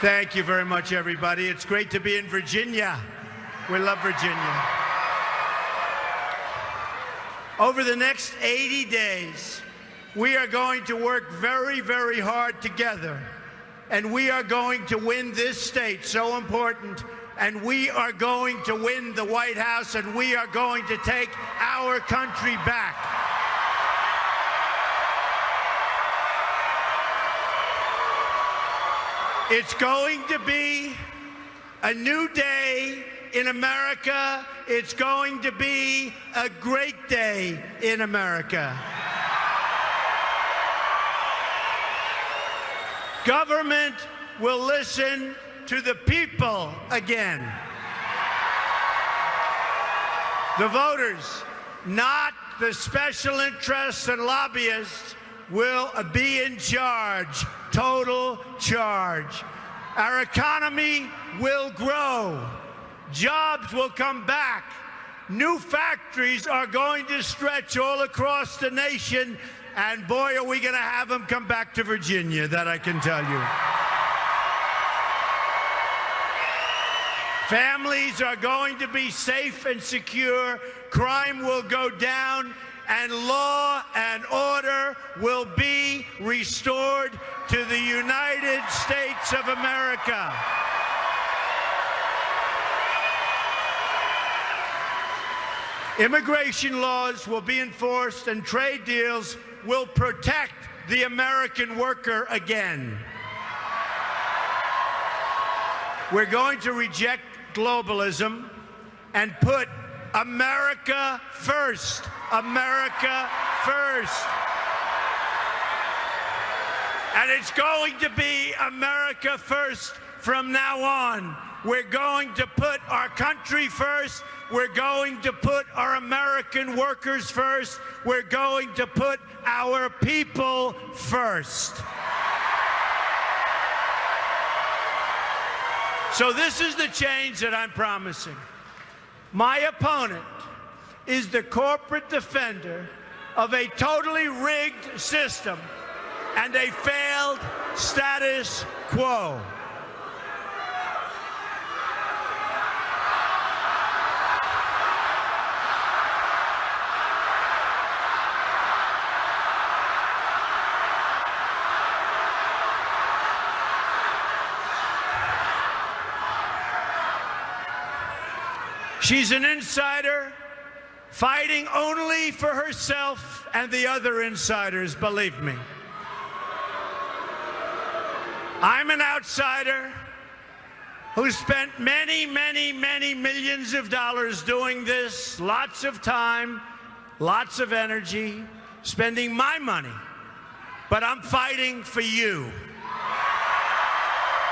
Thank you very much, everybody. It's great to be in Virginia. We love Virginia. Over the next 80 days, we are going to work very, very hard together. And we are going to win this state, so important. And we are going to win the White House, and we are going to take our country back. It's going to be a new day in America. It's going to be a great day in America. Government will listen to the people again. The voters, not the special interests and lobbyists, will be in charge. Total charge. Our economy will grow. Jobs will come back. New factories are going to stretch all across the nation. And boy, are we going to have them come back to Virginia, that I can tell you. Families are going to be safe and secure. Crime will go down, and law and order will be restored to the United States of America. Immigration laws will be enforced, and trade deals will protect the American worker again. We're going to reject globalism and put America first. America first. And it's going to be America first from now on. We're going to put our country first. We're going to put our American workers first. We're going to put our people first. So this is the change that I'm promising. My opponent is the corporate defender of a totally rigged system and a failed status quo. She's an insider fighting only for herself and the other insiders, believe me. I'm an outsider who spent many, many, many millions of dollars doing this, lots of time, lots of energy, spending my money. But I'm fighting for you.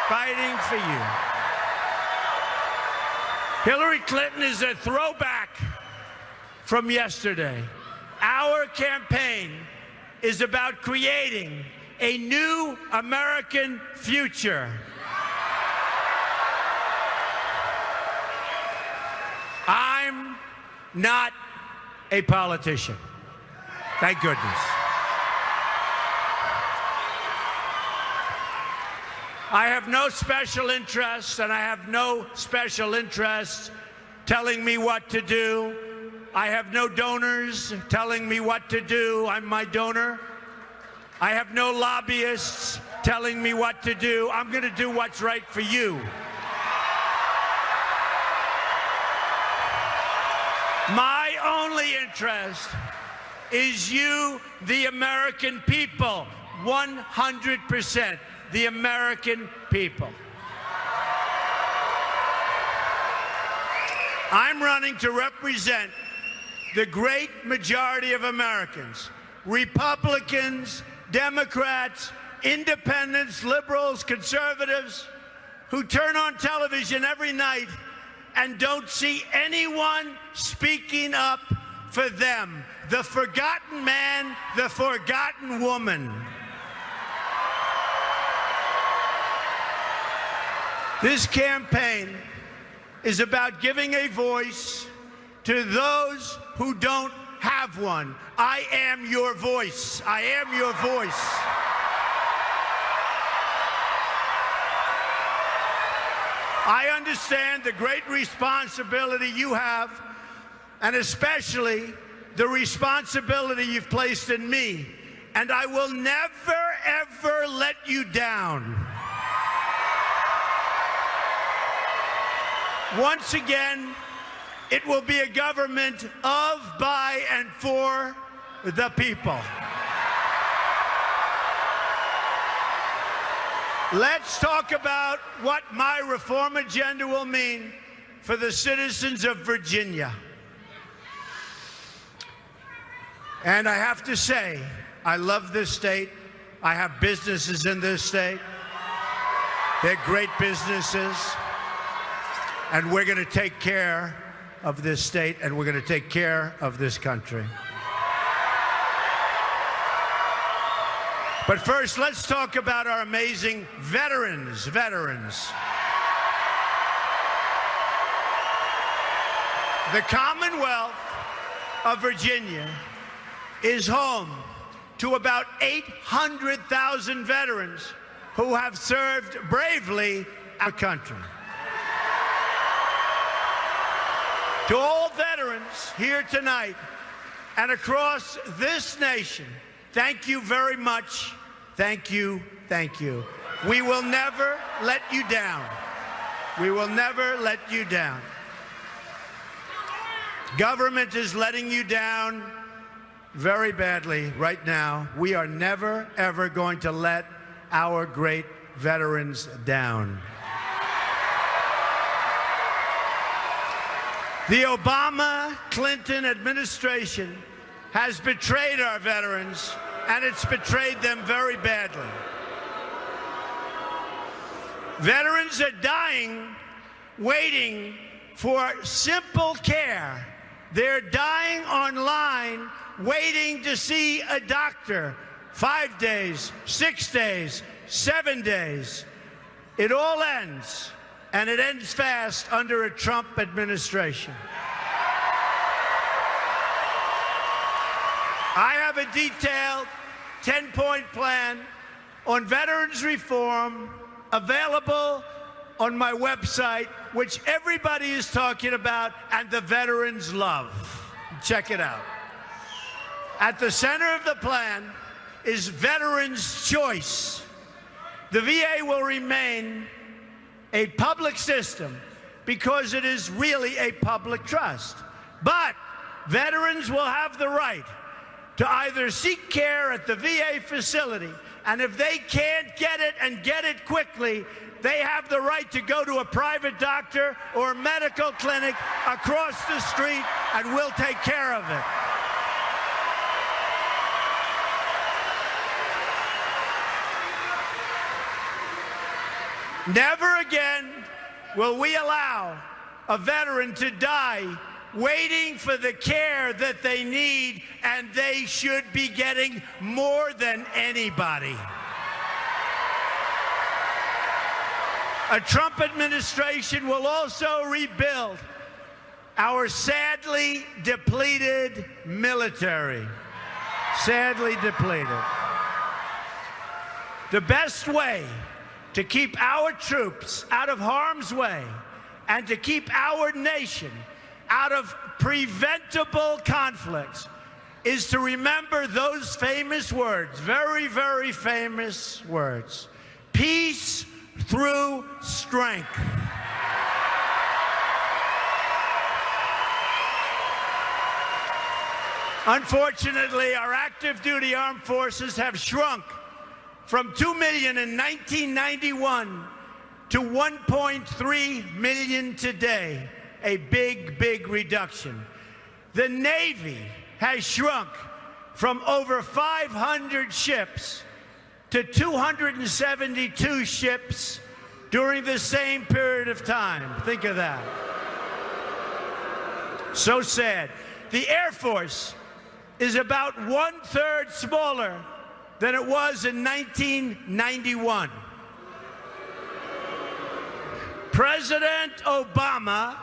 Fighting for you. Hillary Clinton is a throwback from yesterday. Our campaign is about creating a new American future. I'm not a politician. Thank goodness. I have no special interests, and I have no special interests telling me what to do. I have no donors telling me what to do. I'm my donor. I have no lobbyists telling me what to do. I'm going to do what's right for you. My only interest is you, the American people, 100%. The American people. I'm running to represent the great majority of Americans, Republicans, Democrats, independents, liberals, conservatives, who turn on television every night and don't see anyone speaking up for them. The forgotten man, the forgotten woman. This campaign is about giving a voice to those who don't have one. I am your voice. I am your voice. I understand the great responsibility you have, and especially the responsibility you've placed in me, and I will never, ever let you down. Once again, it will be a government of, by, and for the people. Let's talk about what my reform agenda will mean for the citizens of Virginia. And I have to say, I love this state. I have businesses in this state. They're great businesses. And we're going to take care of this state, and we're going to take care of this country. But first, let's talk about our amazing veterans. The Commonwealth of Virginia is home to about 800,000 veterans who have served bravely our country. To all veterans here tonight and across this nation, thank you very much. Thank you, thank you. We will never let you down. We will never let you down. Government is letting you down very badly right now. We are never, ever going to let our great veterans down. The Obama-Clinton administration has betrayed our veterans, and it's betrayed them very badly. Veterans are dying, waiting for simple care. They're dying online, waiting to see a doctor. 5 days, 6 days, 7 days. It all ends, and it ends fast under a Trump administration. I have a detailed 10-point plan on veterans reform available on my website, which everybody is talking about and the veterans love. Check it out. At the center of the plan is veterans' choice. The VA will remain a public system because it is really a public trust. But veterans will have the right to either seek care at the VA facility, and if they can't get it and get it quickly, they have the right to go to a private doctor or a medical clinic across the street, and we'll take care of it. Never again will we allow a veteran to die waiting for the care that they need, and they should be getting more than anybody. A Trump administration will also rebuild our sadly depleted military. Sadly depleted. The best way to keep our troops out of harm's way and to keep our nation out of preventable conflicts is to remember those famous words, very, very famous words. Peace through strength. Unfortunately, our active duty armed forces have shrunk from 2 million in 1991 to 1.3 million today. A big, big reduction. The Navy has shrunk from over 500 ships to 272 ships during the same period of time. Think of that. So sad. The Air Force is about 1/3 smaller than it was in 1991. President Obama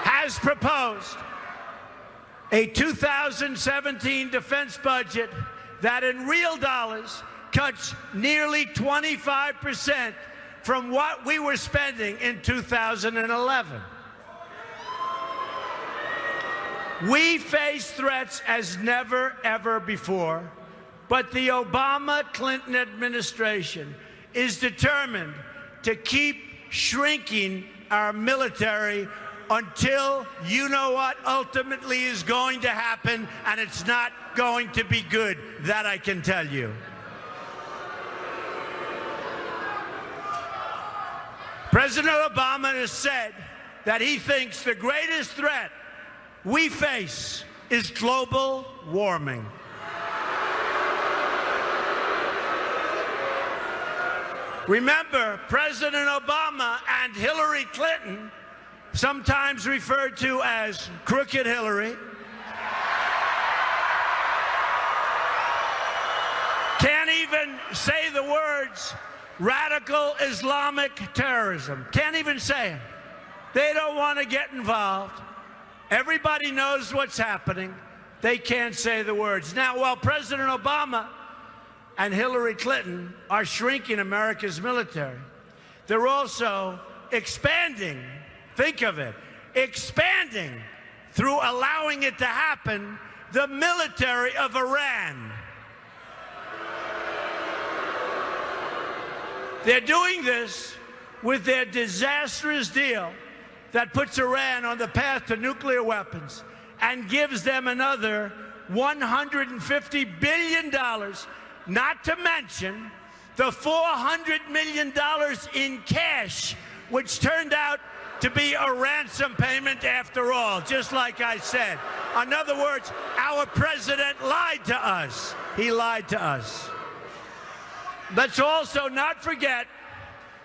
has proposed A 2017 defense budget that in real dollars cuts nearly 25% from what we were spending in 2011. We face threats as never, ever before, but the Obama-Clinton administration is determined to keep shrinking our military until you know what ultimately is going to happen, and it's not going to be good. That I can tell you. President Obama has said that he thinks the greatest threat we face is global warming. Remember, President Obama and Hillary Clinton, sometimes referred to as Crooked Hillary, can't even say the words radical Islamic terrorism. Can't even say it. They don't want to get involved. Everybody knows what's happening. They can't say the words. Now, while President Obama and Hillary Clinton are shrinking America's military, they're also expanding. Think of it, expanding through allowing it to happen, the military of Iran. They're doing this with their disastrous deal that puts Iran on the path to nuclear weapons and gives them another $150 billion, not to mention the $400 million in cash, which turned out to be a ransom payment after all, just like I said. In other words, our president lied to us. He lied to us. Let's also not forget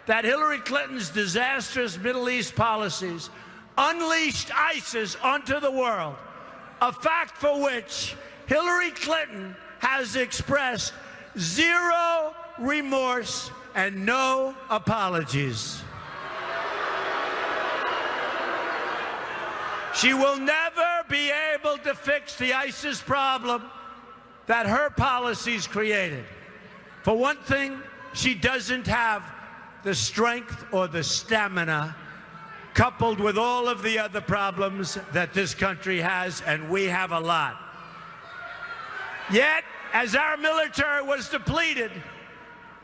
that Hillary Clinton's disastrous Middle East policies unleashed ISIS onto the world, a fact for which Hillary Clinton has expressed zero remorse and no apologies. She will never be able to fix the ISIS problem that her policies created. For one thing, she doesn't have the strength or the stamina, coupled with all of the other problems that this country has, and we have a lot. Yet, as our military was depleted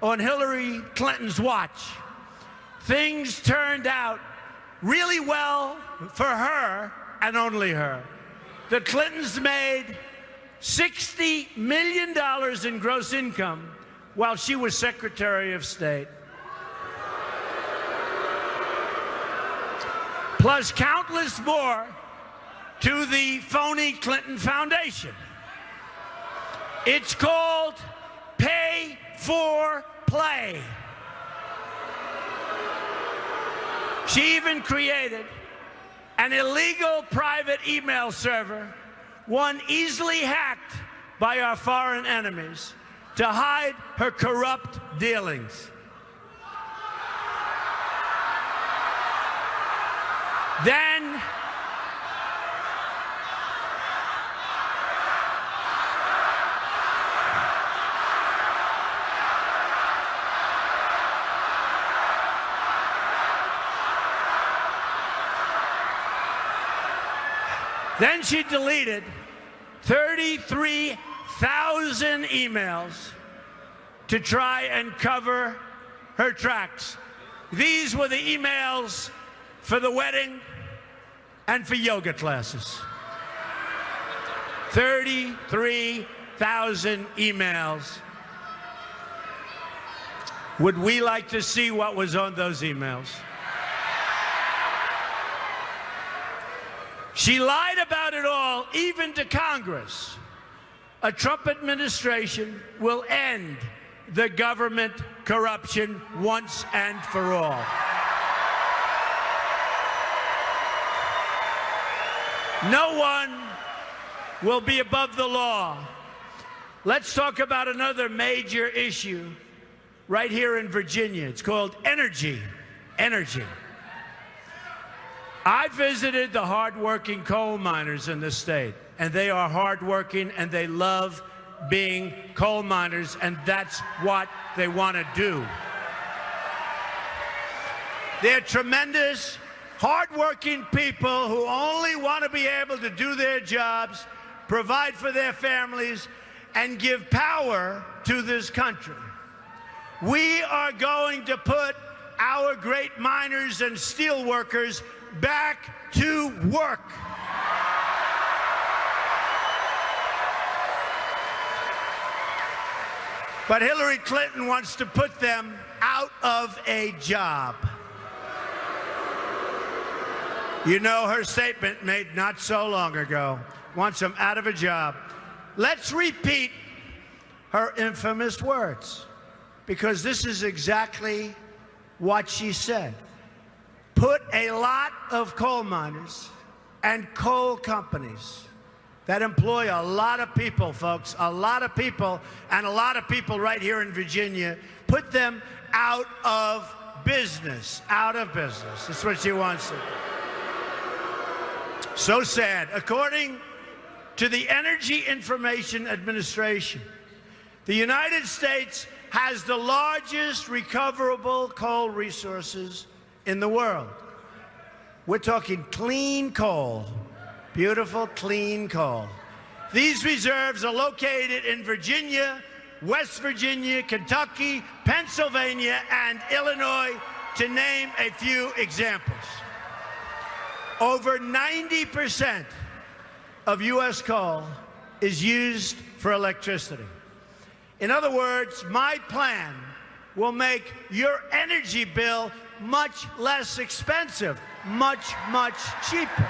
on Hillary Clinton's watch, things turned out really well for her and only her. The Clintons made $60 million in gross income while she was Secretary of State, plus countless more to the phony Clinton Foundation. It's called pay for play. She even created an illegal private email server, one easily hacked by our foreign enemies, to hide her corrupt dealings. Then she deleted 33,000 emails to try and cover her tracks. These were the emails for the wedding and for yoga classes. 33,000 emails. Would we like to see what was on those emails? She lied about it all, even to Congress. A Trump administration will end the government corruption once and for all. No one will be above the law. Let's talk about another major issue right here in Virginia. It's called energy. Energy. I visited the hardworking coal miners in this state, and they are hardworking, and they love being coal miners, and that's what they want to do. They're tremendous, hardworking people who only want to be able to do their jobs, provide for their families, and give power to this country. We are going to put our great miners and steel workers back to work. But Hillary Clinton wants to put them out of a job. You know her statement made not so long ago, wants them out of a job. Let's repeat her infamous words, because this is exactly what she said. Put a lot of coal miners and coal companies that employ a lot of people, folks, a lot of people, and a lot of people right here in Virginia, put them out of business, out of business. That's what she wants to do. So sad. According to the Energy Information Administration, the United States has the largest recoverable coal resources in the world. We're talking clean coal, beautiful, clean coal. These reserves are located in Virginia, West Virginia, Kentucky, Pennsylvania, and Illinois, to name a few examples. Over 90% of U.S. coal is used for electricity. In other words, my plan will make your energy bill much less expensive, much, much cheaper.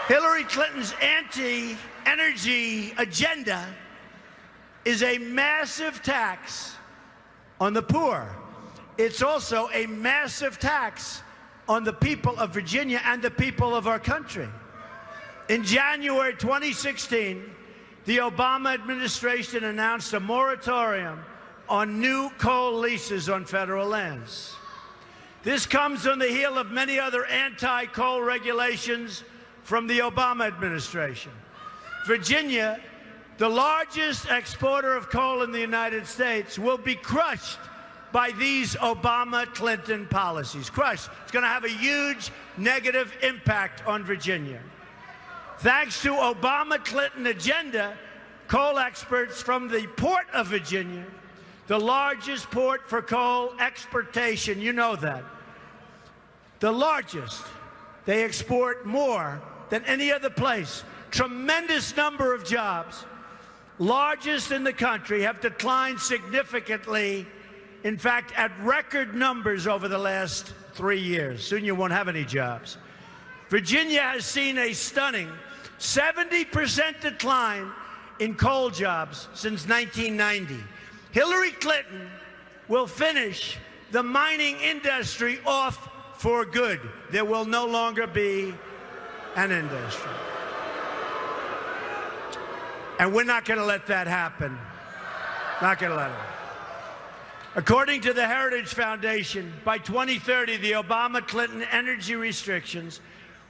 Hillary Clinton's anti-energy agenda is a massive tax on the poor. It's also a massive tax on the people of Virginia and the people of our country. In January 2016, the Obama administration announced a moratorium on new coal leases on federal lands. This comes on the heel of many other anti-coal regulations from the Obama administration. Virginia, the largest exporter of coal in the United States, will be crushed by these Obama-Clinton policies. Crushed. It's going to have a huge negative impact on Virginia. Thanks to Obama-Clinton agenda, coal experts from the Port of Virginia, the largest port for coal exportation, you know that, the largest, they export more than any other place. Tremendous number of jobs, largest in the country, have declined significantly, in fact, at record numbers over the last 3 years. Soon you won't have any jobs. Virginia has seen a stunning 70% decline in coal jobs since 1990. Hillary Clinton will finish the mining industry off for good. There will no longer be an industry. And we're not going to let that happen. Not going to let it happen. According to the Heritage Foundation, by 2030, the Obama-Clinton energy restrictions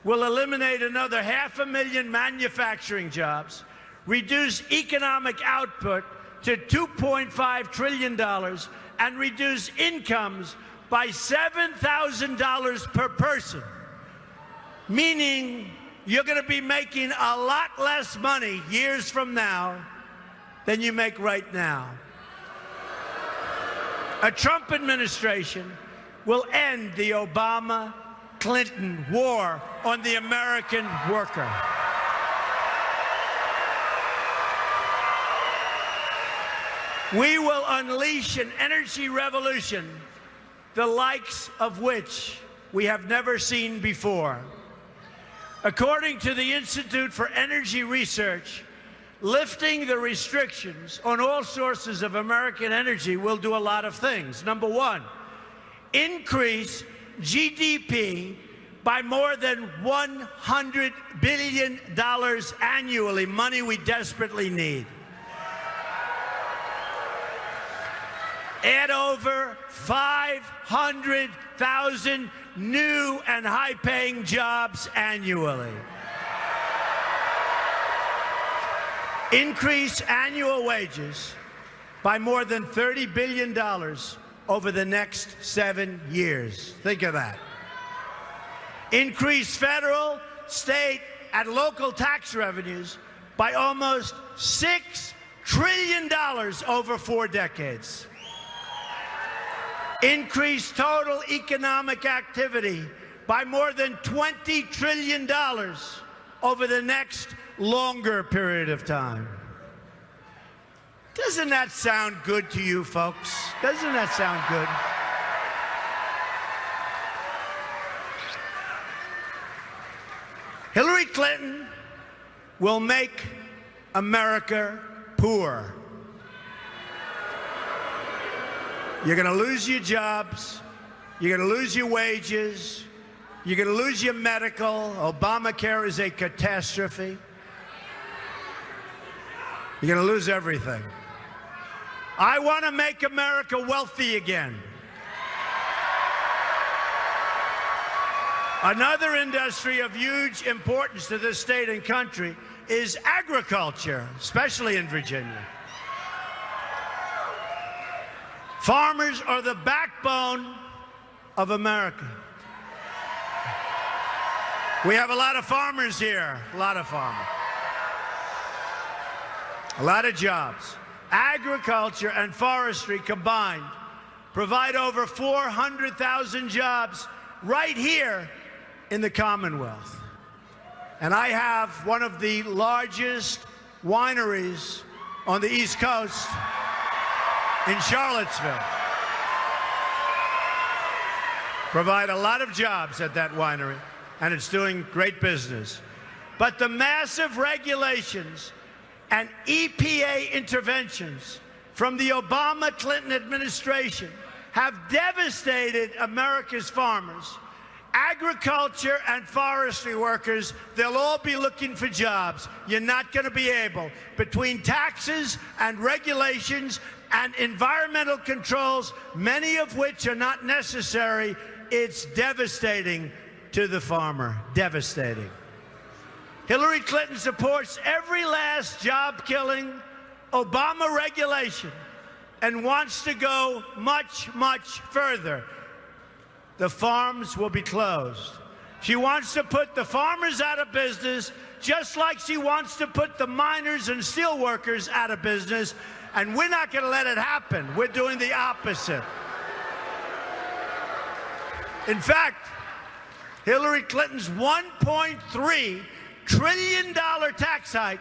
will eliminate another 500,000 manufacturing jobs, reduce economic output to $2.5 trillion, and reduce incomes by $7,000 per person, meaning you're going to be making a lot less money years from now than you make right now. A Trump administration will end the Obama-Clinton war on the American worker. We will unleash an energy revolution, the likes of which we have never seen before. According to the Institute for Energy Research, lifting the restrictions on all sources of American energy will do a lot of things. Number one, increase GDP by more than $100 billion annually, money we desperately need. add over 500,000 new and high-paying jobs annually. Increase annual wages by more than $30 billion over the next 7 years. Think of that. Increase federal, state, and local tax revenues by almost $6 trillion over 4 decades. Increase total economic activity by more than $20 trillion over the next longer period of time. Doesn't that sound good to you, folks? Doesn't that sound good? Hillary Clinton will make America poor. You're going to lose your jobs. You're going to lose your wages. You're going to lose your medical. Obamacare is a catastrophe. You're going to lose everything. I want to make America wealthy again. Another industry of huge importance to this state and country is agriculture, especially in Virginia. Farmers are the backbone of America. We have a lot of farmers here, a lot of farmers. A lot of jobs. Agriculture and forestry combined provide over 400,000 jobs right here in the Commonwealth. And I have one of the largest wineries on the East Coast in Charlottesville. Provide a lot of jobs at that winery, and it's doing great business. But the massive regulations and EPA interventions from the Obama-Clinton administration have devastated America's farmers. Agriculture and forestry workers, they'll all be looking for jobs. You're not going to be able. Between taxes and regulations and environmental controls, many of which are not necessary, it's devastating to the farmer. Devastating. Hillary Clinton supports every last job-killing Obama regulation and wants to go much, much further. The farms will be closed. She wants to put the farmers out of business, just like she wants to put the miners and steel workers out of business, and we're not going to let it happen. We're doing the opposite. In fact, Hillary Clinton's $1.3 trillion tax hike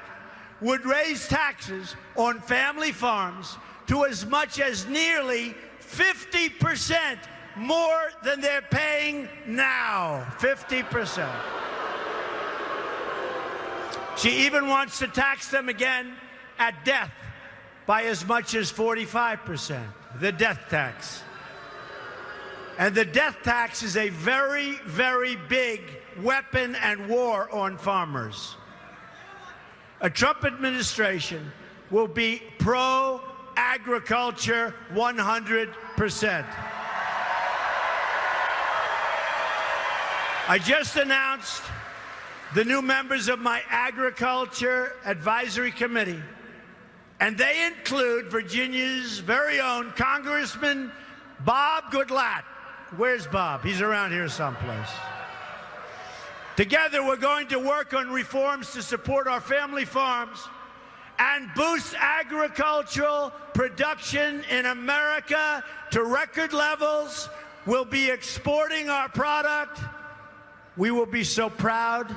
would raise taxes on family farms to as much as nearly 50% more than they're paying now. 50%. She even wants to tax them again at death by as much as 45%, the death tax. And the death tax is a very, very big weapon and war on farmers. A Trump administration will be pro-agriculture 100%. I just announced the new members of my Agriculture Advisory Committee, and they include Virginia's very own Congressman Bob Goodlatte. Where's Bob? He's around here someplace. Together, we're going to work on reforms to support our family farms and boost agricultural production in America to record levels. We'll be exporting our product. We will be so proud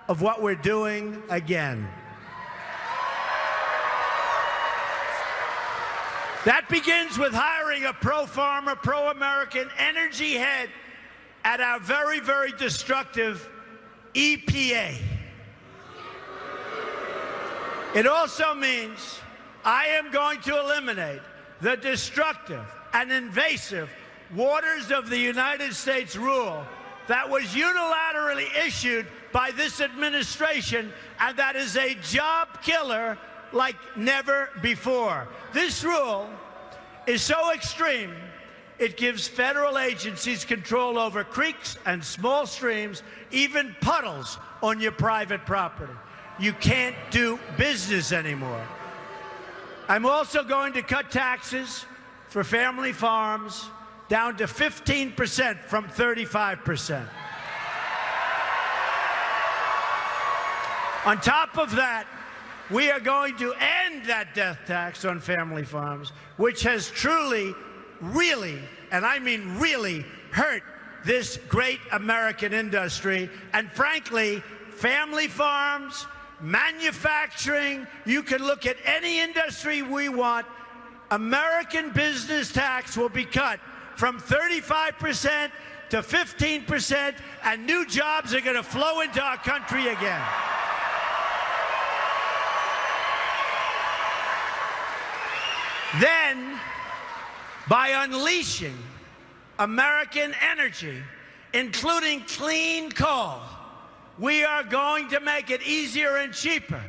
of what we're doing again. That begins with hiring a pro-farmer, pro-American energy head at our very, very destructive EPA. It also means I am going to eliminate the destructive and invasive Waters of the United States rule that was unilaterally issued by this administration, and that is a job killer like never before. This rule is so extreme, it gives federal agencies control over creeks and small streams, even puddles on your private property. You can't do business anymore. I'm also going to cut taxes for family farms down to 15% from 35%. On top of that, we are going to end that death tax on family farms, which has truly, really, and I mean really, hurt this great American industry. And frankly, family farms, manufacturing, you can look at any industry we want, American business tax will be cut from 35% to 15%, and new jobs are going to flow into our country again. Then, by unleashing American energy, including clean coal, we are going to make it easier and cheaper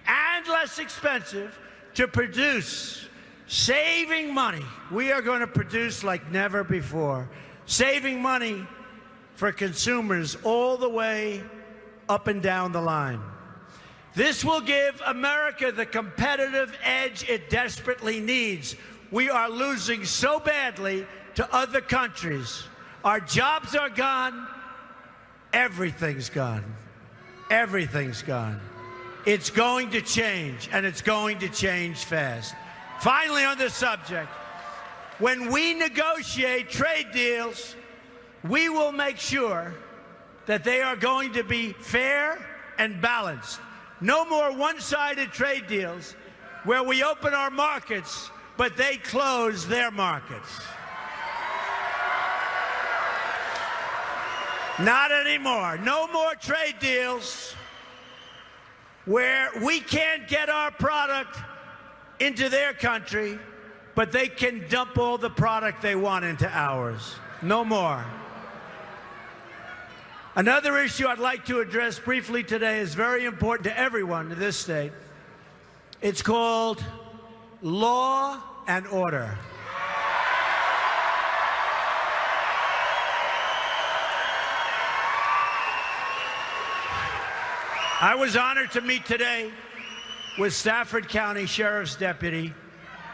and less expensive to produce, saving money. We are going to produce like never before, saving money for consumers all the way up and down the line. This will give America the competitive edge it desperately needs. We are losing so badly to other countries. Our jobs are gone. Everything's gone. Everything's gone. It's going to change, and it's going to change fast. Finally, on this subject, when we negotiate trade deals, we will make sure that they are going to be fair and balanced. No more one-sided trade deals where we open our markets, but they close their markets. Not anymore. No more trade deals where we can't get our product into their country, but they can dump all the product they want into ours. No more. Another issue I'd like to address briefly today is very important to everyone in this state. It's called law and order. I was honored to meet today with Stafford County Sheriff's Deputy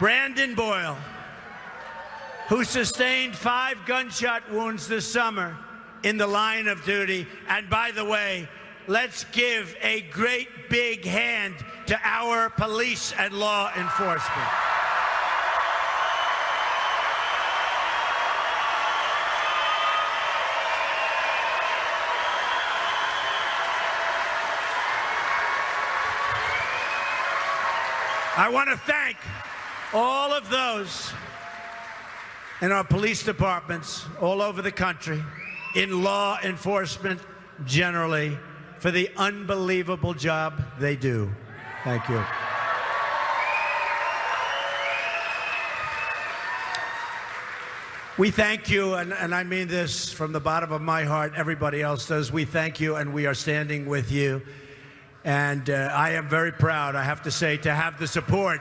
Brandon Boyle, who sustained 5 gunshot wounds this summer in the line of duty. And by the way, let's give a great big hand to our police and law enforcement. I want to thank all of those in our police departments all over the country, in law enforcement generally, for the unbelievable job they do. Thank you. We thank you, and I mean this from the bottom of my heart. Everybody else does. We thank you, and we are standing with you. And I am very proud, I have to say, to have the support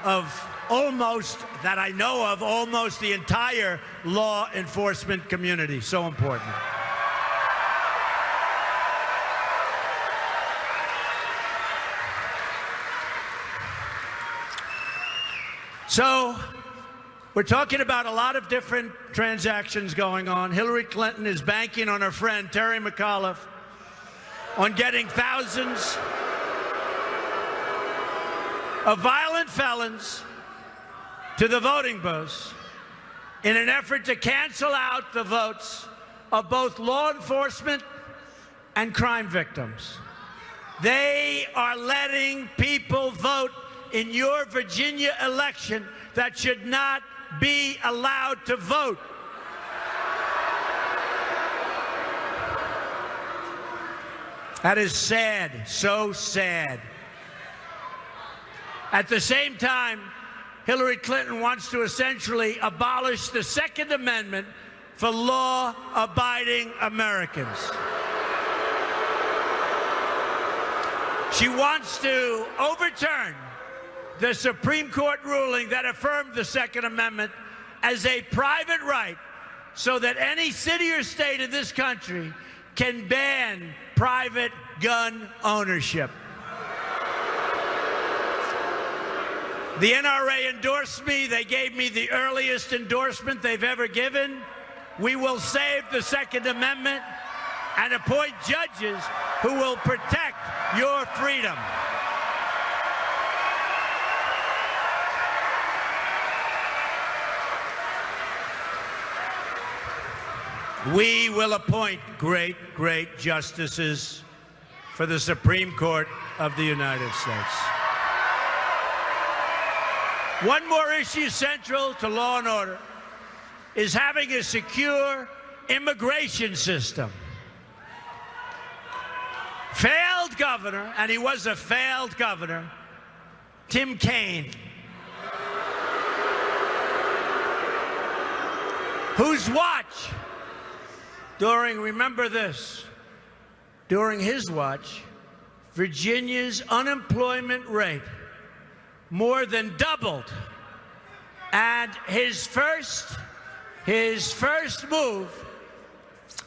of almost, that I know of, almost the entire law enforcement community. So important. So, we're talking about a lot of different transactions going on. Hillary Clinton is banking on her friend Terry McAuliffe on getting thousands of violent felons to the voting booths in an effort to cancel out the votes of both law enforcement and crime victims. They are letting people vote in your Virginia election that should not be allowed to vote. That is sad, so sad. At the same time, Hillary Clinton wants to essentially abolish the Second Amendment for law-abiding Americans. She wants to overturn the Supreme Court ruling that affirmed the Second Amendment as a private right so that any city or state in this country can ban private gun ownership. The NRA endorsed me. They gave me the earliest endorsement they've ever given. We will save the Second Amendment and appoint judges who will protect your freedom. We will appoint great, great justices for the Supreme Court of the United States. One more issue central to law and order is having a secure immigration system. Failed governor, and he was a failed governor, Tim Kaine, whose watch remember this, during his watch, Virginia's unemployment rate more than doubled. And his first move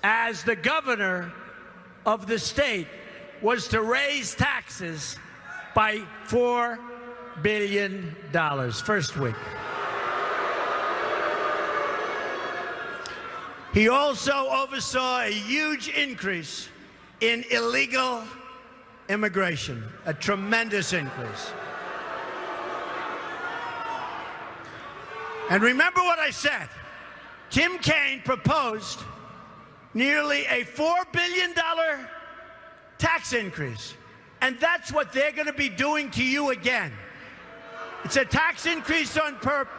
as the governor of the state was to raise taxes by $4 billion first week. He also oversaw a huge increase in illegal immigration, a tremendous increase. And remember what I said. Tim Kaine proposed nearly a $4 billion tax increase. And that's what they're going to be doing to you again. It's a tax increase on purpose.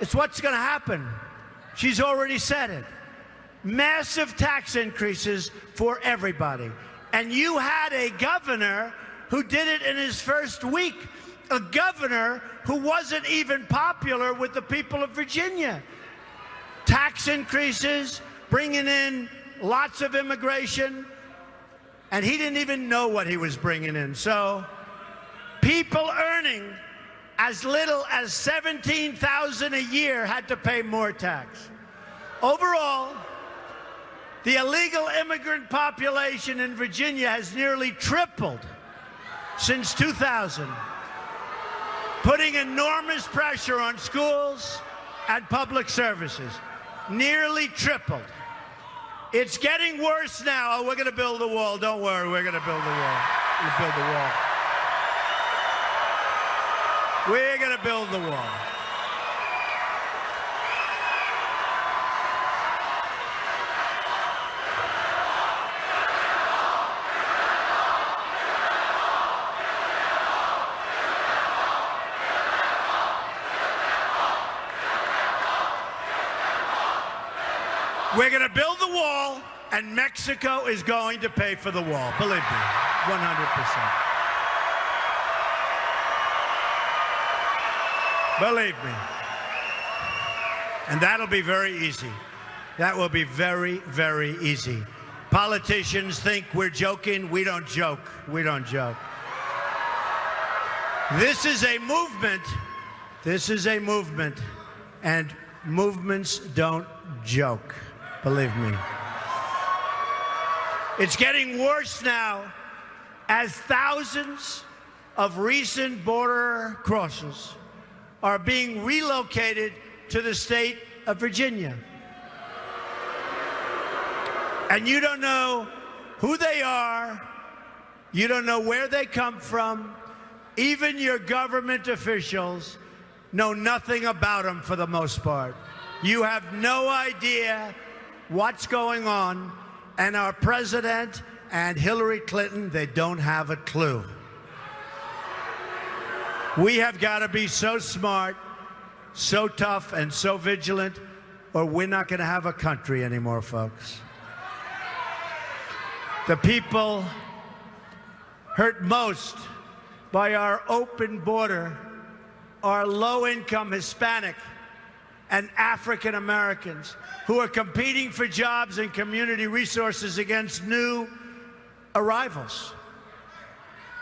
It's what's going to happen. She's already said it. Massive tax increases for everybody. And you had a governor who did it in his first week. A governor who wasn't even popular with the people of Virginia. Tax increases, bringing in lots of immigration, and he didn't even know what he was bringing in. So people earning as little as $17,000 a year had to pay more tax. Overall, the illegal immigrant population in Virginia has nearly tripled since 2000. Putting enormous pressure on schools and public services. Nearly tripled. It's getting worse now. Oh, we're going to build a wall. Don't worry, we're going to build a wall. We'll build the wall. We're going to build the wall. We're going to build the wall, and Mexico is going to pay for the wall. Believe me, 100%. Believe me. And that'll be very easy. That will be very, very easy. Politicians think we're joking. We don't joke. We don't joke. This is a movement. This is a movement. And movements don't joke. Believe me. It's getting worse now as thousands of recent border crossers are being relocated to the state of Virginia. And you don't know who they are. You don't know where they come from. Even your government officials know nothing about them for the most part. You have no idea what's going on, and our president and Hillary Clinton, they don't have a clue. We have got to be so smart, so tough, and so vigilant, or we're not going to have a country anymore, folks. The people hurt most by our open border are low-income Hispanic and African Americans who are competing for jobs and community resources against new arrivals.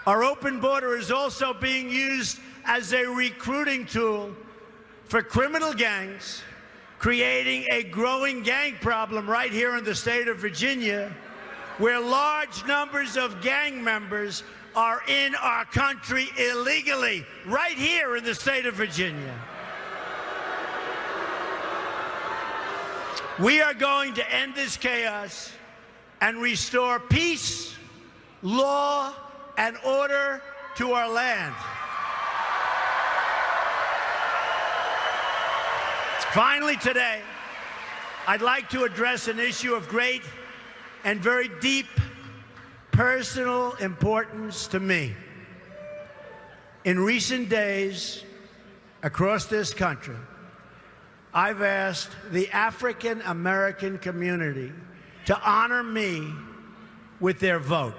Our open border is also being used as a recruiting tool for criminal gangs, creating a growing gang problem right here in the state of Virginia, where large numbers of gang members are in our country illegally, right here in the state of Virginia. We are going to end this chaos and restore peace, law, and order to our land. Finally today, I'd like to address an issue of great and very deep personal importance to me. In recent days, across this country, I've asked the African American community to honor me with their vote.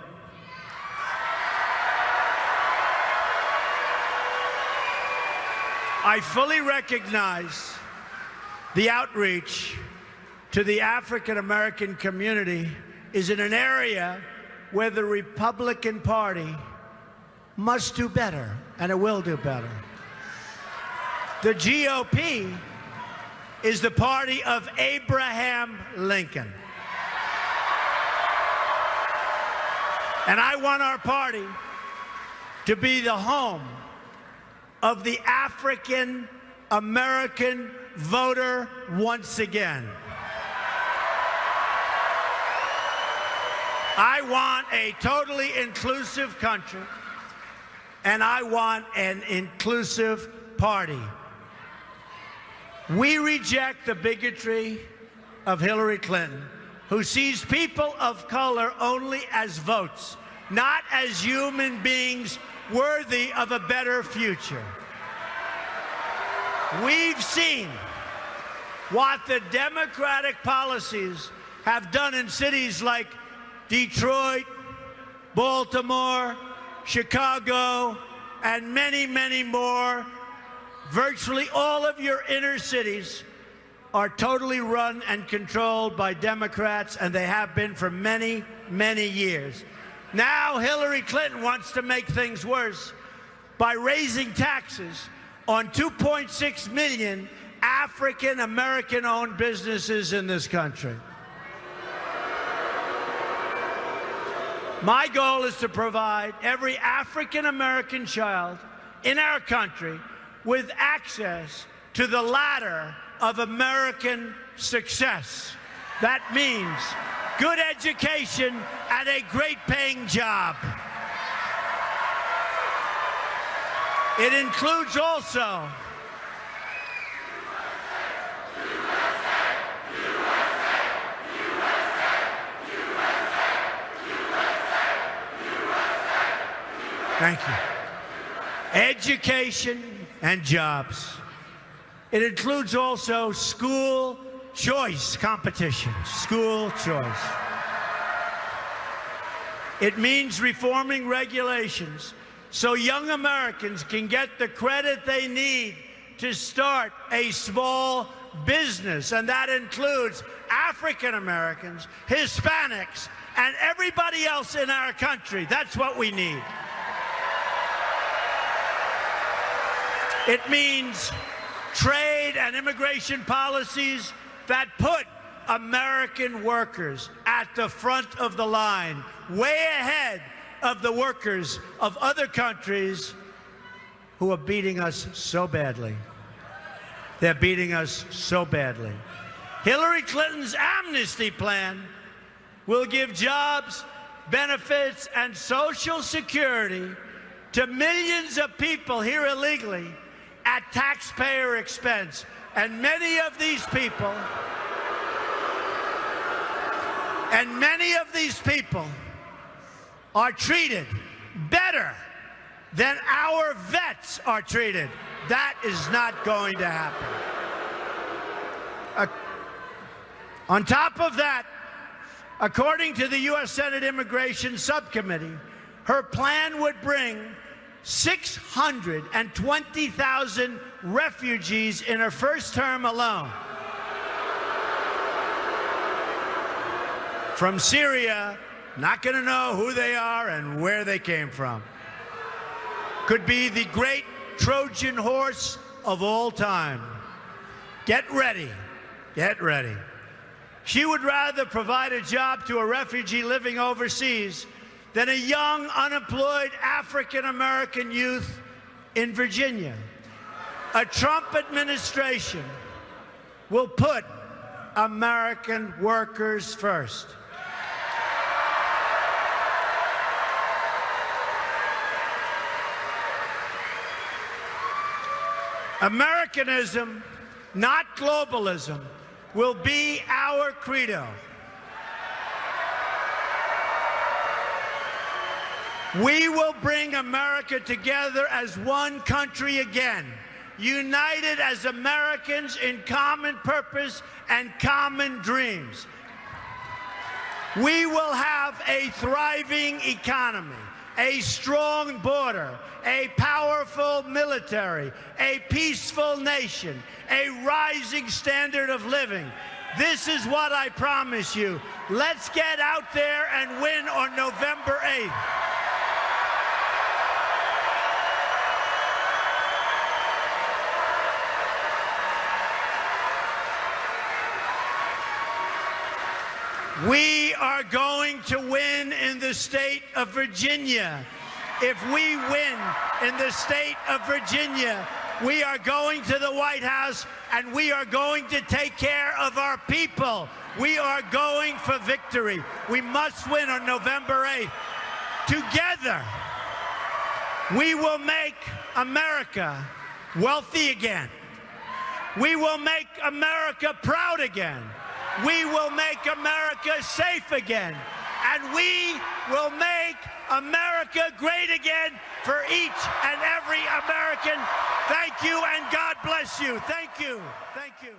I fully recognize the outreach to the African American community is in an area where the Republican Party must do better, and it will do better. The GOP is the party of Abraham Lincoln. And I want our party to be the home of the African American voter once again. I want a totally inclusive country, and I want an inclusive party. We reject the bigotry of Hillary Clinton, who sees people of color only as votes, not as human beings worthy of a better future. We've seen what the Democratic policies have done in cities like Detroit, Baltimore, Chicago, and many, many more. Virtually all of your inner cities are totally run and controlled by Democrats, and they have been for many, many years. Now Hillary Clinton wants to make things worse by raising taxes on 2.6 million African American-owned businesses in this country. My goal is to provide every African American child in our country with access to the ladder of American success. That means good education and a great paying job. It includes also thank you. Education and jobs. It includes also school choice competitions, school choice. It means reforming regulations so young Americans can get the credit they need to start a small business, and that includes African Americans, Hispanics, and everybody else in our country. That's what we need. It means trade and immigration policies that put American workers at the front of the line, way ahead of the workers of other countries who are beating us so badly. They're beating us so badly. Hillary Clinton's amnesty plan will give jobs, benefits, and Social Security to millions of people here illegally at taxpayer expense. And many of these people are treated better than our vets are treated. That is not going to happen. On top of that, according to the U.S. Senate Immigration Subcommittee, her plan would bring 620,000 refugees in her first term alone from Syria, not going to know who they are and where they came from. Could be the great Trojan horse of all time. Get ready. Get ready. She would rather provide a job to a refugee living overseas than a young, unemployed African-American youth in Virginia. A Trump administration will put American workers first. Americanism, not globalism, will be our credo. We will bring America together as one country again, united as Americans in common purpose and common dreams. We will have a thriving economy, a strong border, a powerful military, a peaceful nation, a rising standard of living. This is what I promise you. Let's get out there and win on November 8th. We are going to win in the state of Virginia. If we win in the state of Virginia, we are going to the White House and we are going to take care of our people. We are going for victory. We must win on November 8th. Together, we will make America wealthy again. We will make America proud again. We will make America safe again. And we will make America great again for each and every American. Thank you, and God bless you. Thank you. Thank you.